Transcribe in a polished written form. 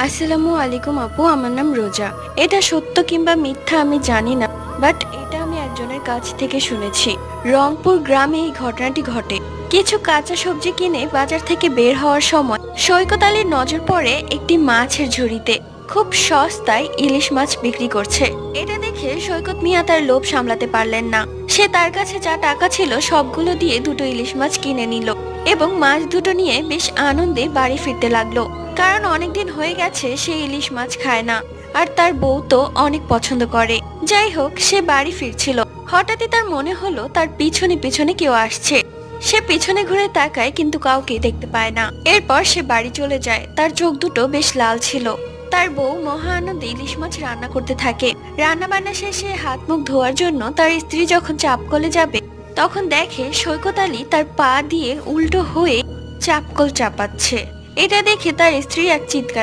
আসসালামু আলাইকুম আপু, আমার নাম রোজা। এটা সত্য কিংবা মিথ্যা আমি জানি না, বাট এটা আমি একজনের কাছ থেকে শুনেছি। রংপুর গ্রামে এই ঘটনাটি ঘটে। কিছু কাঁচা সবজি কিনে বাজার থেকে বের হওয়ার সময় সৈকত আলীর নজর পড়ে একটি মাছের ঝুড়িতে খুব সস্তায় ইলিশ মাছ বিক্রি করছে। এটা দেখে সৈকত মিয়া তার লোভ সামলাতে পারলেন না। সে তার কাছে যা টাকা ছিল সবগুলো দিয়ে দুটো ইলিশ মাছ কিনে নিল এবং মাছ দুটো নিয়ে বেশ আনন্দে বাড়ি ফিরতে লাগলো। কারণ অনেকদিন হয়ে গেছে সে ইলিশ মাছ খায় না, আর তার বউ তো অনেক পছন্দ করে। যাই হোক, সে বাড়ি ফিরছিল, হঠাৎই তার মনে হলো তার পিছনে পিছনে কেউ আসছে। সে পিছনে ঘুরে তাকায় কিন্তু কাউকে দেখতে পায় না। এরপর সে বাড়ি চলে যায়। তার চোখ দুটো বেশ লাল ছিল। তার বউ মহা আনন্দে ইলিশ মাছ রান্না করতে থাকে। রান্না বান্না শেষে হাত মুখ ধোয়ার জন্য তার স্ত্রী যখন চাপকলে যাবে, তখন দেখে সৈকত আলী তার পা দিয়ে উল্টো হয়ে চাপকল চাপাচ্ছে। এটা দেখে তার স্ত্রী এক চিৎকার